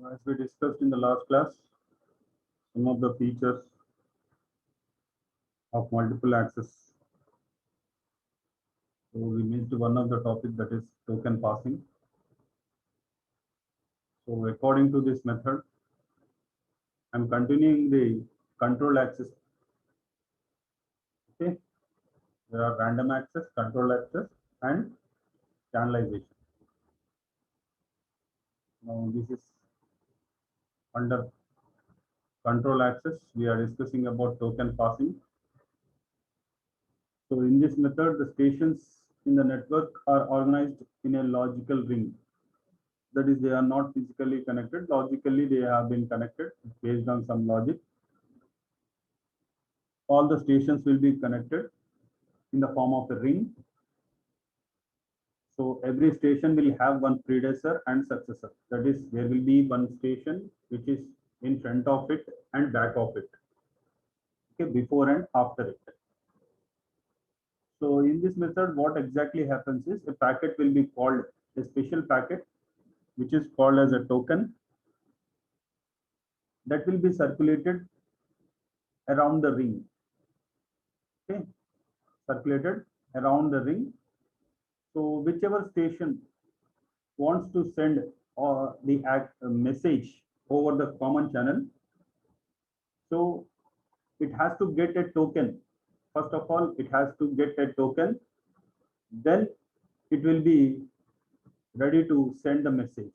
As we discussed in the last class, some of the features of multiple access. So we missed one of the topic, that is token passing. So according to this method, I'm continuing the control access. Okay, there are random access, control access, and channelization. Now this is under control access. We are discussing about token passing. So in this method, the stations in the network are organized in a logical ring. That is, they are not physically connected. Logically, they have been connected based on some logic. All the stations will be connected in the form of a ring. So every station will have one predecessor and successor. That is, there will be one station which is in front of it and back of it. Okay, before and after it. So in this method, what exactly happens is a packet will be called a special packet, which is called as a token, that will be circulated around the ring. Okay, circulated around the ring. So whichever station wants to send the message over the common channel, so it has to get a token. First of all, it has to get a token. Then it will be ready to send the message.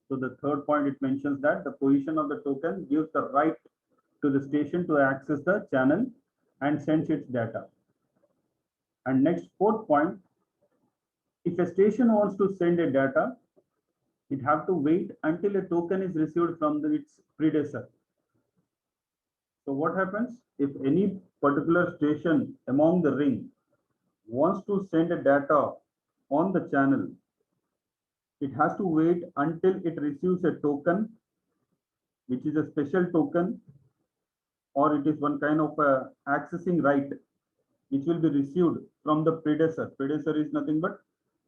So the third point, it mentions that the position of the token gives the right to the station to access the channel and sends its data. And next, fourth point, if a station wants to send a data, it have to wait until a token is received from its predecessor. So what happens if any particular station among the ring wants to send a data on the channel, it has to wait until it receives a token, which is a special token, or it is one kind of a accessing right, which will be received from the predecessor. Predecessor is nothing but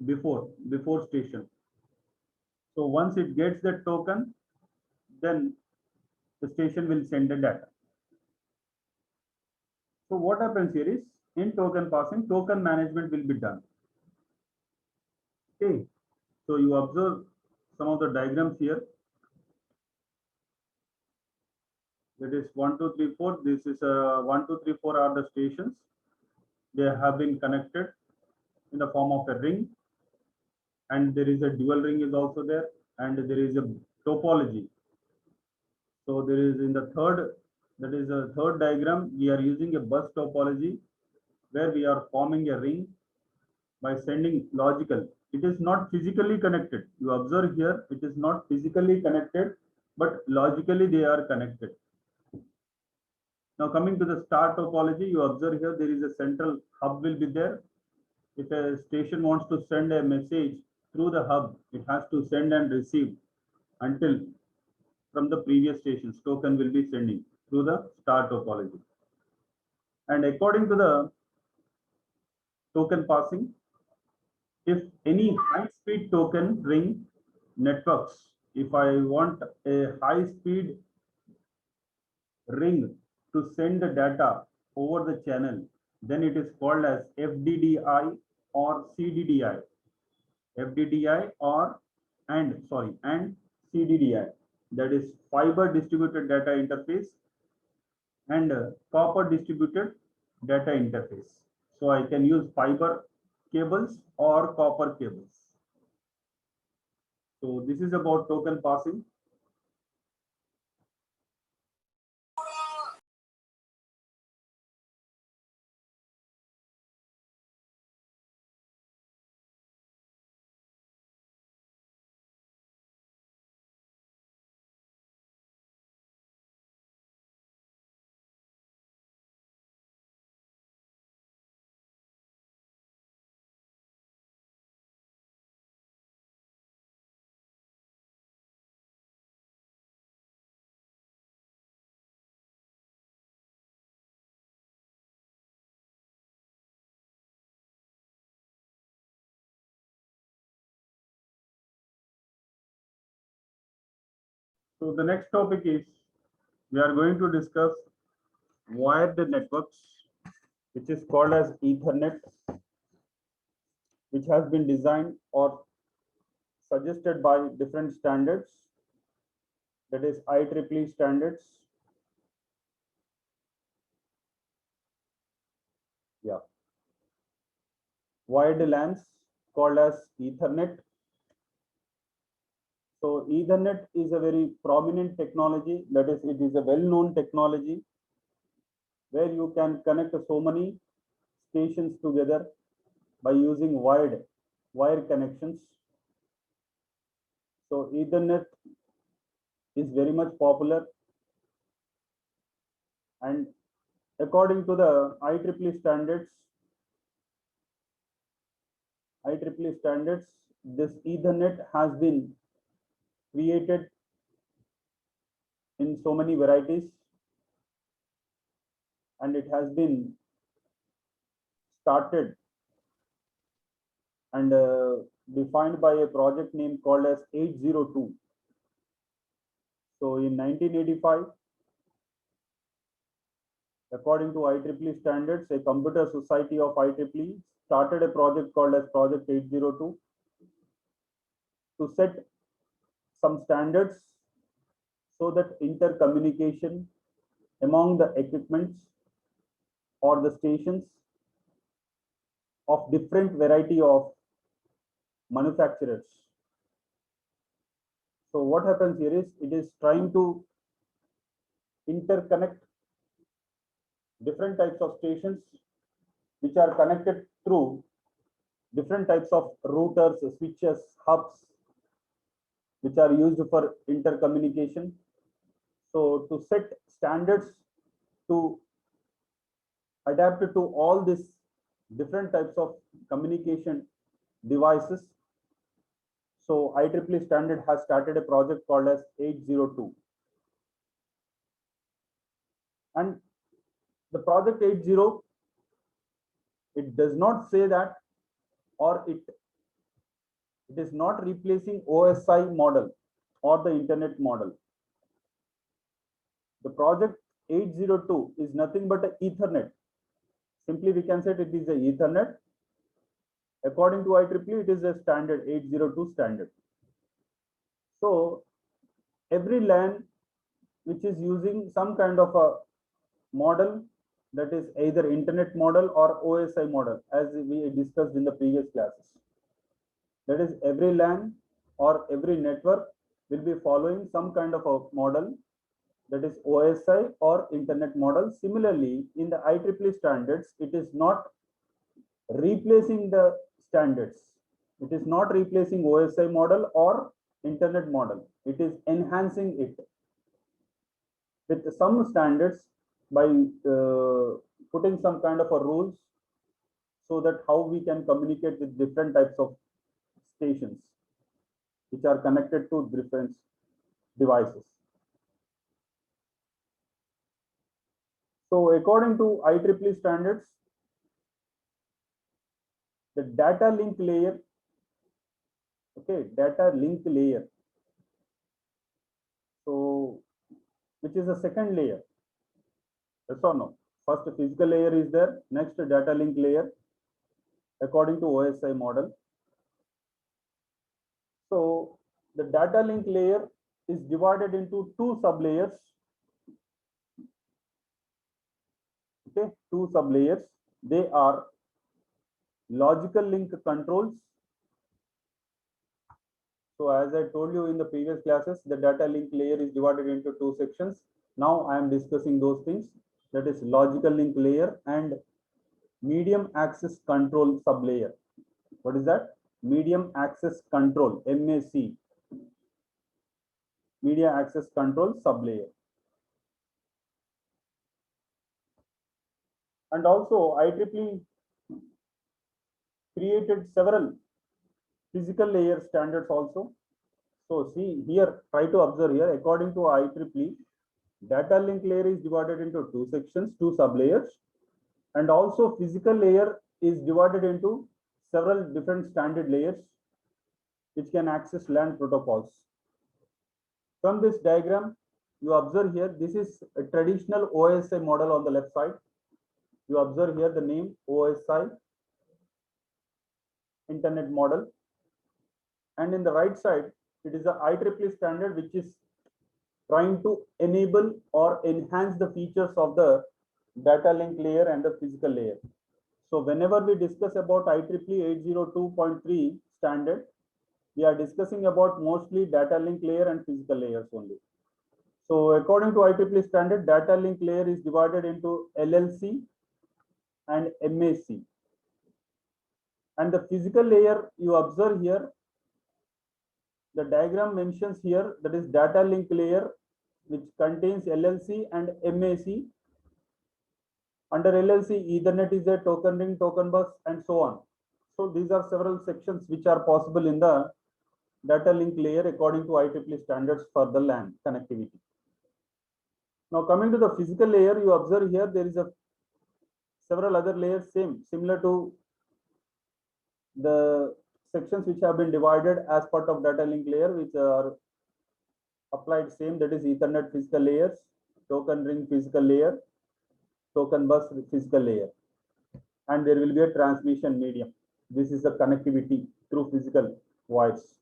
before station. So once it gets that token, then the station will send the data. So what happens here is, in token passing, token management will be done. Okay, so you observe some of the diagrams here. That is 1, 2, 3, 4. This is 1, 2, 3, 4 are the stations. They have been connected in the form of a ring, and there is a dual ring is also there, and there is a topology. So there is in the third, that is a third diagram, we are using a bus topology where we are forming a ring by sending logical. It is not physically connected. You observe here, it is not physically connected, but logically they are connected. Now coming to the star topology, you observe here there is a central hub will be there. If a station wants to send a message through the hub, it has to send and receive until from the previous stations, token will be sending through the star topology. And according to the token passing, if any high-speed token ring networks, if I want a high-speed ring to send the data over the channel, then it is called as FDDI or CDDI. FDDI or and CDDI, that is fiber distributed data interface and copper distributed data interface. So I can use fiber cables or copper cables. So this is about token passing. So the next topic is we are going to discuss wired networks, which is called as Ethernet, which has been designed or suggested by different standards, that is IEEE standards. Yeah, wired LANs called as Ethernet. So Ethernet is a very prominent technology, that is, it is a well-known technology where you can connect so many stations together by using wire connections. So Ethernet is very much popular, and according to the IEEE standards, this Ethernet has been created in so many varieties, and it has been started and defined by a project name called as 802. So in 1985, according to IEEE standards, a computer society of IEEE started a project called as Project 802 to set some standards so that intercommunication among the equipments or the stations of different variety of manufacturers. So what happens here is it is trying to interconnect different types of stations which are connected through different types of routers, switches, hubs, which are used for intercommunication. So to set standards to adapt to all these different types of communication devices. So IEEE standard has started a project called as 802. And the project 80, it does not say that, or it is not replacing OSI model or the internet model. The project 802 is nothing but an Ethernet. Simply we can say it is a Ethernet. According to IEEE, it is a standard 802 standard. So every LAN which is using some kind of a model, that is either internet model or OSI model, as we discussed in the previous classes. That is, every LAN or every network will be following some kind of a model, that is OSI or internet model. Similarly, in the IEEE standards, it is not replacing the standards. It is not replacing OSI model or internet model. It is enhancing it with some standards by putting some kind of a rules so that how we can communicate with different types of stations which are connected to different devices. So according to IEEE standards, the data link layer, so which is the second layer, yes or no? First physical layer is there, next data link layer according to OSI model. So the data link layer is divided into two sublayers. Okay, two sublayers. They are logical link controls. So as I told you in the previous classes, the data link layer is divided into two sections. Now I am discussing those things. That is logical link layer and medium access control sublayer. What is that? Medium access control, MAC. Media access control sublayer. And also IEEE created several physical layer standards also. So see here, try to observe here, according to IEEE, data link layer is divided into two sections, two sublayers, and also physical layer is divided into several different standard layers which can access LAN protocols. From this diagram, you observe here, this is a traditional OSI model on the left side. You observe here the name OSI internet model. And in the right side, it is the IEEE standard which is trying to enable or enhance the features of the data link layer and the physical layer. So whenever we discuss about IEEE 802.3 standard, we are discussing about mostly data link layer and physical layers only. So according to IEEE standard, data link layer is divided into LLC and MAC. And the physical layer you observe here, the diagram mentions here, that is data link layer, which contains LLC and MAC. Under LLC, Ethernet is a token ring, token bus, and so on. So these are several sections which are possible in the data link layer according to IEEE standards for the LAN connectivity. Now coming to the physical layer, you observe here there is a several other layers similar to the sections which have been divided as part of data link layer, which are applied same, that is Ethernet physical layers, token ring physical layer, token bus physical layer, and there will be a transmission medium. This is the connectivity through physical wires.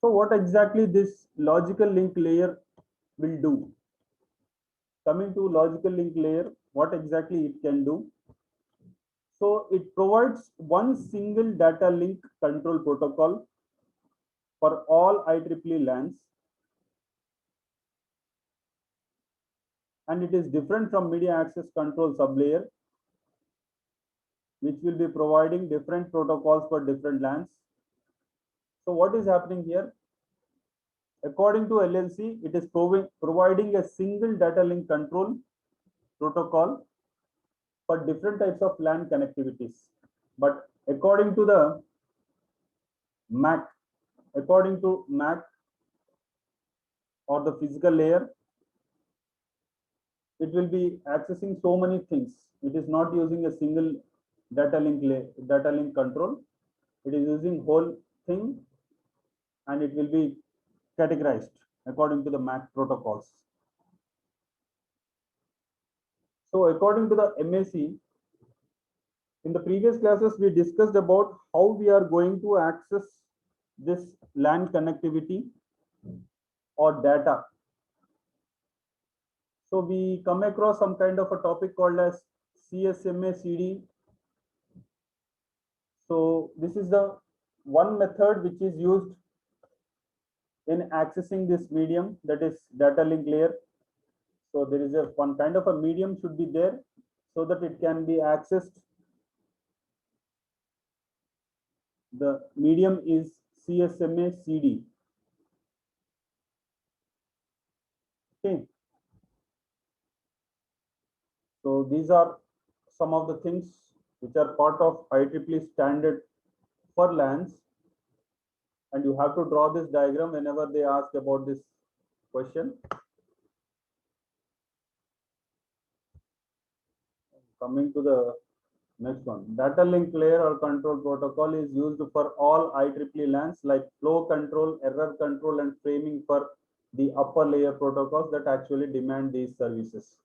So what exactly this logical link layer will do? Coming to logical link layer, what exactly it can do? So it provides one single data link control protocol for all IEEE LANs, and it is different from media access control sublayer, which will be providing different protocols for different LANs. So what is happening here? According to LLC, it is providing a single data link control protocol for different types of LAN connectivities. But according to the MAC, or the physical layer, it will be accessing so many things. It is not using a single data link control. It is using whole thing, and it will be categorized according to the MAC protocols. So according to the MAC, in the previous classes, we discussed about how we are going to access this LAN connectivity or data. So we come across some kind of a topic called as CSMA CD. So this is the one method which is used in accessing this medium, that is data link layer. So there is a one kind of a medium should be there so that it can be accessed. The medium is CSMA CD. Okay. So these are some of the things which are part of IEEE standard for LANs, and you have to draw this diagram whenever they ask about this question. Coming to the next one, data link layer or control protocol is used for all IEEE LANs like flow control, error control, and framing for the upper layer protocols that actually demand these services.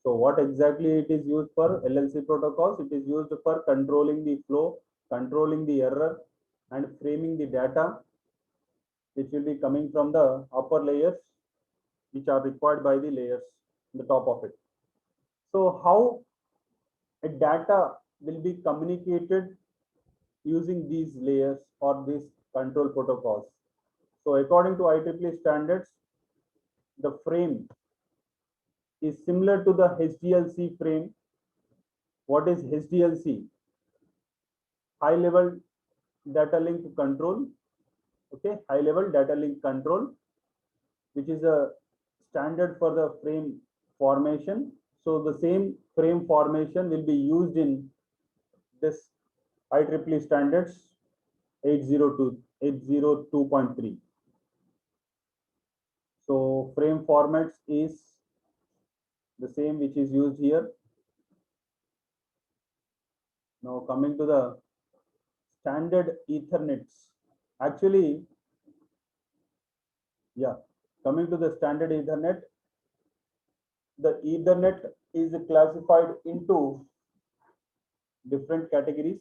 So what exactly it is used for? LLC protocols, it is used for controlling the flow, controlling the error, and framing the data, which will be coming from the upper layers, which are required by the layers on the top of it. So how a data will be communicated using these layers or these control protocols? So according to IEEE standards, the frame is similar to the HDLC frame. What is HDLC? High level data link control. Okay, high level data link control, which is a standard for the frame formation. So the same frame formation will be used in this IEEE standards 802.3. So frame formats is the same which is used here. Now coming to the standard Ethernets. Actually, yeah, coming to the standard Ethernet, the Ethernet is classified into different categories.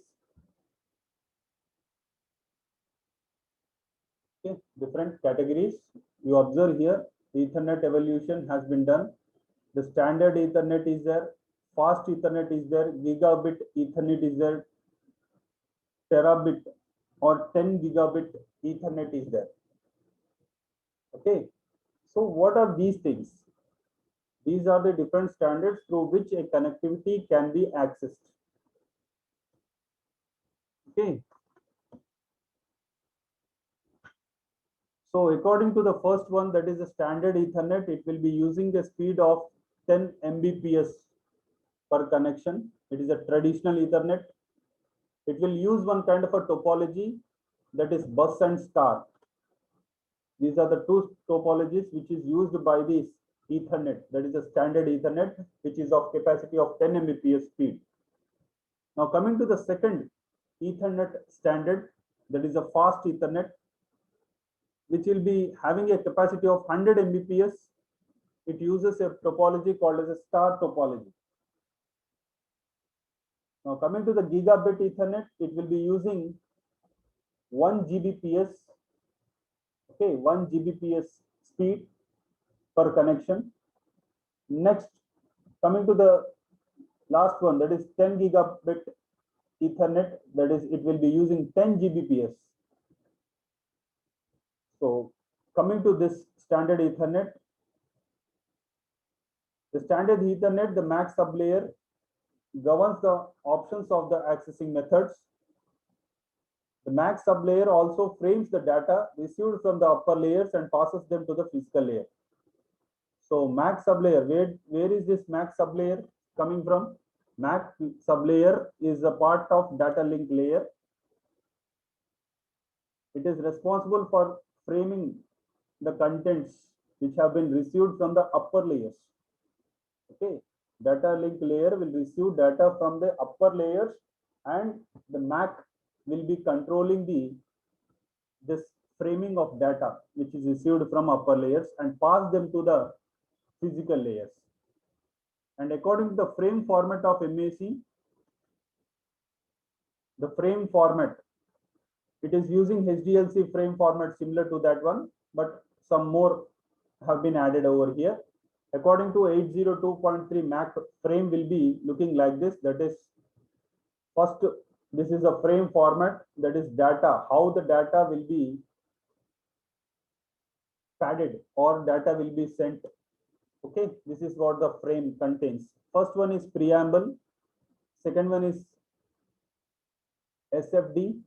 Okay, different categories. You observe here, Ethernet evolution has been done. The standard Ethernet is there, fast Ethernet is there, gigabit Ethernet is there, terabit or 10 gigabit Ethernet is there. Okay, so what are these things? These are the different standards through which a connectivity can be accessed. Okay. So according to the first one, that is the standard Ethernet, it will be using the speed of 10 Mbps per connection. It is a traditional Ethernet. It will use one kind of a topology, that is bus and star. These are the two topologies which is used by this Ethernet. That is the standard Ethernet, which is of capacity of 10 Mbps speed. Now coming to the second Ethernet standard, that is a fast Ethernet, which will be having a capacity of 100 Mbps. It uses a topology called as a star topology. Now coming to the gigabit Ethernet, it will be using 1 Gbps, okay, 1 Gbps speed per connection. Next, coming to the last one, that is 10 gigabit Ethernet, that is, it will be using 10 Gbps. So coming to this standard Ethernet, the standard Ethernet, the MAC sublayer governs the options of the accessing methods. The MAC sublayer also frames the data received from the upper layers and passes them to the physical layer. So MAC sublayer, where is this MAC sublayer coming from? MAC sublayer is a part of data link layer. It is responsible for framing the contents which have been received from the upper layers. Okay, data link layer will receive data from the upper layers, and the MAC will be controlling this framing of data which is received from upper layers and pass them to the physical layers. And according to the frame format of MAC, the frame format, it is using HDLC frame format similar to that one, but some more have been added over here. According to 802.3 MAC, frame will be looking like this. That is, first, this is a frame format, that is data, how the data will be padded or data will be sent. Okay, this is what the frame contains. First one is preamble, second one is SFD,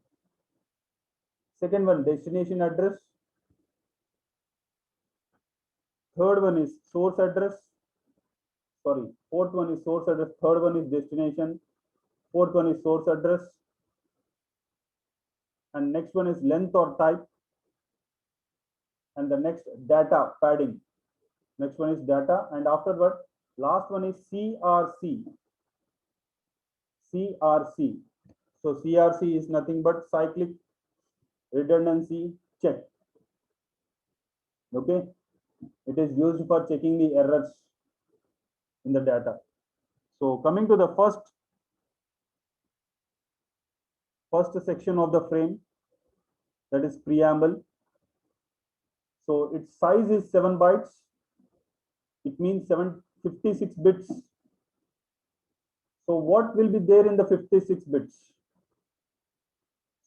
second one destination address, third one is source address, sorry, fourth one is source address, third one is destination, fourth one is source address, and next one is length or type, and the next data padding. Next one is data, and afterward, last one is CRC. CRC. So CRC is nothing but cyclic redundancy check. Okay, it is used for checking the errors in the data. So coming to the first section of the frame, that is preamble. So its size is 7 bytes. It means 756 bits. So what will be there in the 56 bits?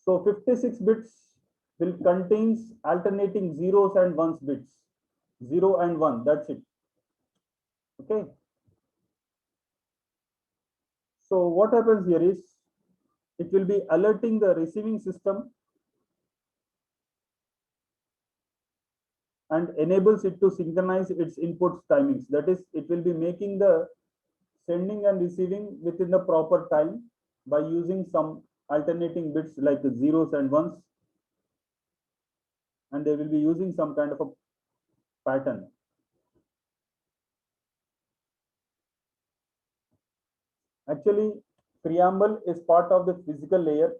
So 56 bits will contains alternating zeros and ones bits. 0 and 1, that's it. Okay. So what happens here is, it will be alerting the receiving system and enables it to synchronize its inputs timings. That is, it will be making the sending and receiving within the proper time by using some alternating bits like the zeros and ones, and they will be using some kind of a pattern. Actually, Preamble is part of the physical layer,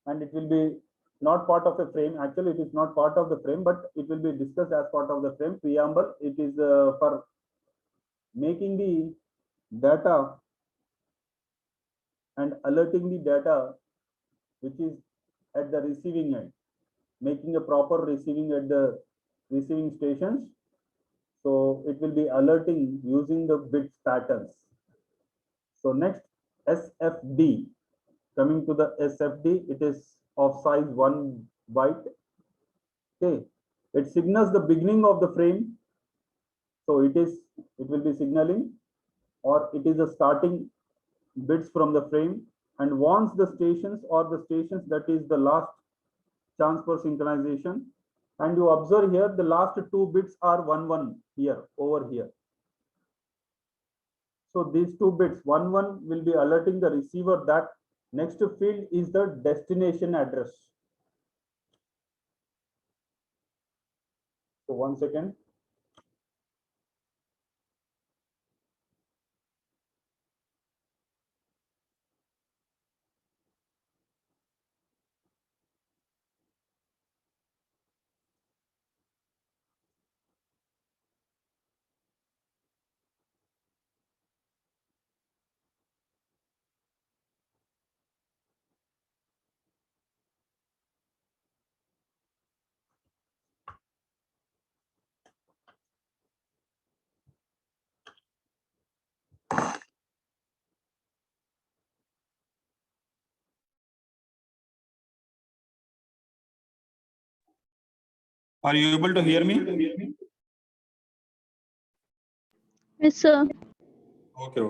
and it will be not part of the frame. Actually, it is not part of the frame, but it will be discussed as part of the frame. Preamble, it is for making the data and alerting the data which is at the receiving end, making a proper receiving at the receiving stations. So it will be alerting using the bits patterns. So next, SFD. Coming to the SFD, it is of size 1 byte. Okay, it signals the beginning of the frame. So it will be signaling, or it is a starting bits from the frame, and warns the stations or the stations that is the last chance for synchronization. And you observe here the last two bits are 1 1 here over here. So these two bits 1 1 will be alerting the receiver that next field is the destination address. So 1 second. Are you able to hear me? Yes, sir. Okay.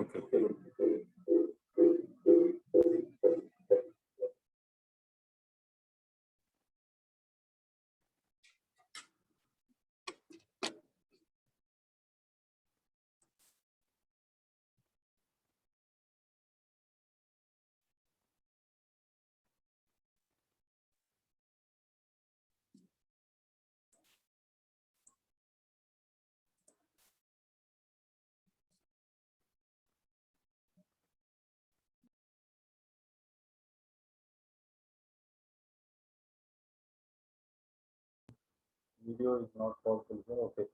Video is not possible here. Okay.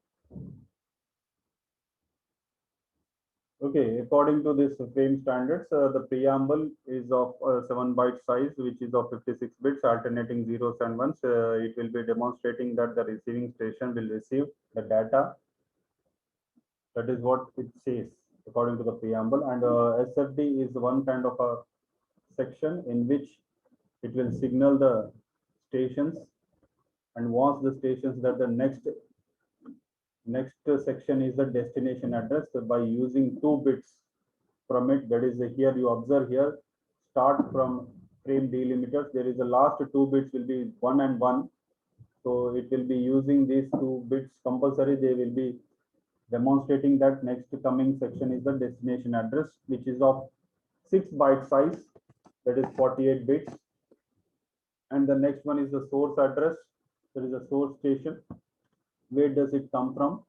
Okay, according to this frame standards, the preamble is of 7 byte size, which is of 56 bits, alternating zeros and ones. It will be demonstrating that the receiving station will receive the data. That is what it says according to the preamble. And SFD is one kind of a section in which it will signal the stations and warns the stations that the next section is the destination address by using 2 bits from it. That is here you observe here, start from frame delimiters. There is the last 2 bits will be 1 and 1. So it will be using these 2 bits compulsory. They will be demonstrating that next coming section is the destination address, which is of 6 byte size, that is 48 bits. And the next one is the source address. There is a source station. Where does it come from?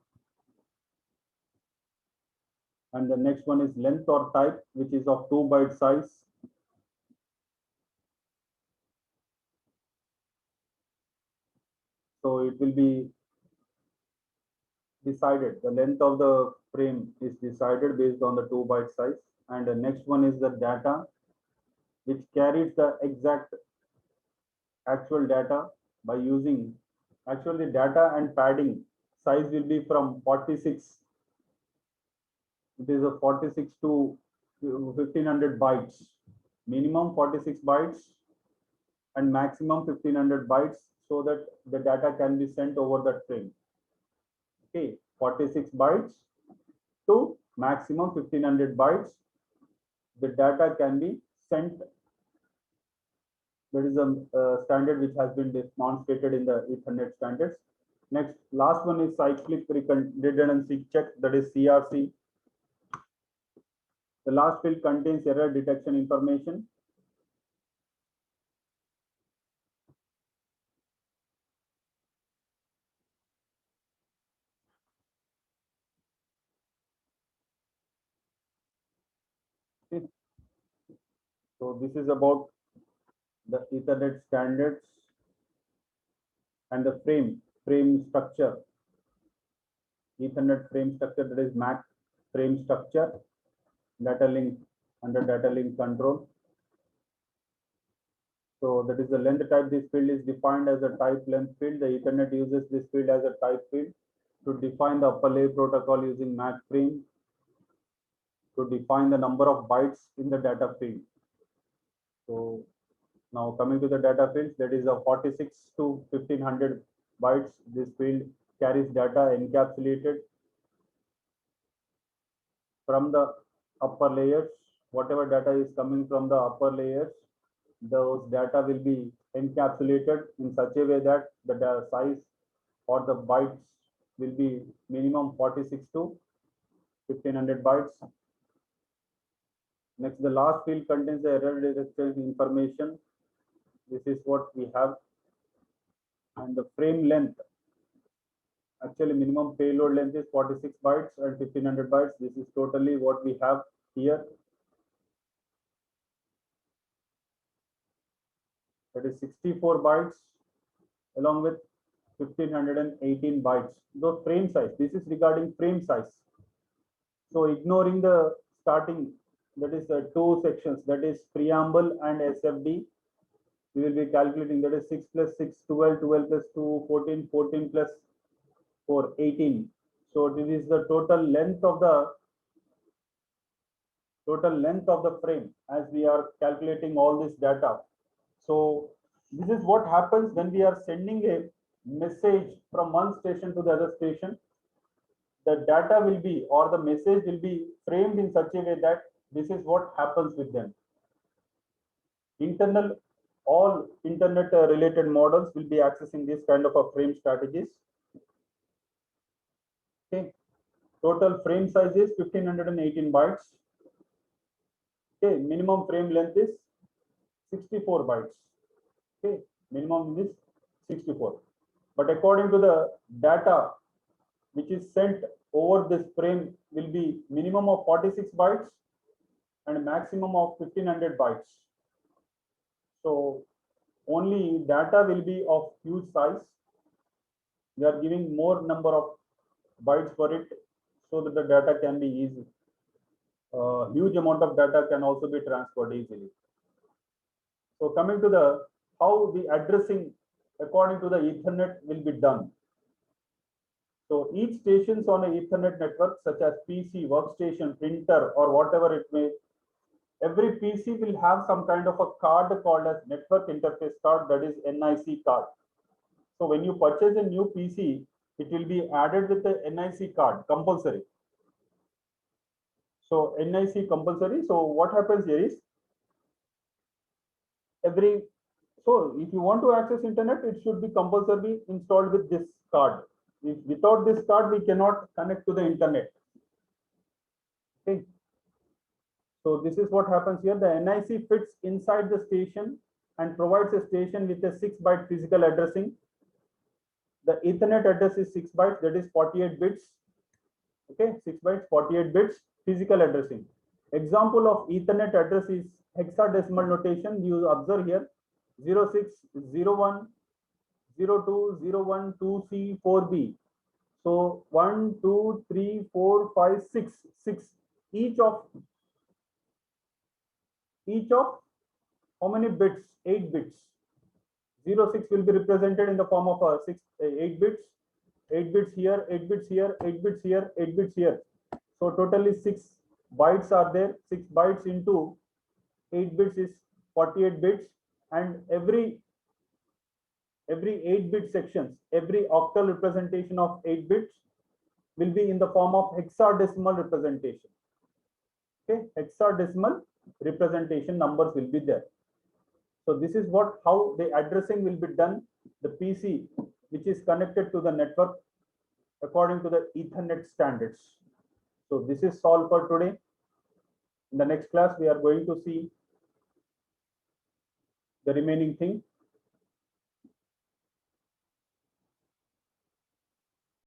And the next one is length or type, which is of 2 byte size. So it will be decided, the length of the frame is decided based on the 2 byte size. And the next one is the data, which carries the exact actual data by using actually data and padding size will be from 46. It is a 46 to 1500 bytes, minimum 46 bytes and maximum 1500 bytes, so that the data can be sent over that frame. Okay, 46 bytes to maximum 1500 bytes, the data can be sent. That is a standard which has been demonstrated in the Ethernet standards. Next, last one is cyclic redundancy check, that is CRC. The last field contains error detection information. Okay. So this is about the Ethernet standards and the frame structure, Ethernet frame structure, that is MAC frame structure, data link under data link control. So that is the length type. This field is defined as a type length field. The Ethernet uses this field as a type field to define the upper layer protocol using MAC frame to define the number of bytes in the data field. So now coming to the data fields, that is a 46 to 1500 bytes. This field carries data encapsulated from the upper layers. Whatever data is coming from the upper layers, those data will be encapsulated in such a way that the data size or the bytes will be minimum 46 to 1500 bytes. Next, the last field contains the error detection information. This is what we have. And the frame length, actually minimum payload length is 46 bytes and 1500 bytes. This is totally what we have here. That is 64 bytes along with 1518 bytes. The frame size, this is regarding frame size. So ignoring the starting, that is the two sections, that is preamble and SFD. We will be calculating, that is 6 plus 6, 12, 12 plus 2, 14, 14 plus 4, 18. So this is the total length of the frame as we are calculating all this data. So this is what happens when we are sending a message from one station to the other station. The data will be, or the message will be framed in such a way that this is what happens with them. All internet related models will be accessing this kind of a frame strategies. Okay. Total frame size is 1518 bytes. Okay. Minimum frame length is 64 bytes. Okay. Minimum is 64. But according to the data which is sent over this frame will be minimum of 46 bytes and maximum of 1500 bytes. So only data will be of huge size. We are giving more number of bytes for it so that the data can be easy. Huge amount of data can also be transferred easily. So coming to the how the addressing according to the Ethernet will be done. So each stations on an Ethernet network, such as PC, workstation, printer, or whatever it may, every PC will have some kind of a card called as network interface card, that is NIC card. So when you purchase a new PC, it will be added with the NIC card, compulsory. So NIC compulsory. So what happens here is so if you want to access internet, it should be compulsory installed with this card. If without this card, we cannot connect to the internet. Okay. So this is what happens here. The NIC fits inside the station and provides a station with a 6-byte physical addressing. The Ethernet address is 6 bytes, that is 48 bits. Okay, 6 bytes, 48 bits physical addressing. Example of Ethernet address is hexadecimal notation. You observe here 0601 0201 2C 4B. So 1, 2, 3, 4, 5, 6. Each of how many bits? 8 bits. 06 will be represented in the form of 8 bits. 8 bits here, 8 bits here, 8 bits here, 8 bits here. So totally 6 bytes are there. 6 bytes into 8 bits is 48 bits, and every 8-bit sections, every octal representation of 8 bits will be in the form of hexadecimal representation. Okay, hexadecimal representation numbers will be there. So this is how the addressing will be done. The PC which is connected to the network according to the Ethernet standards. So this is all for today. In the next class, we are going to see the remaining thing.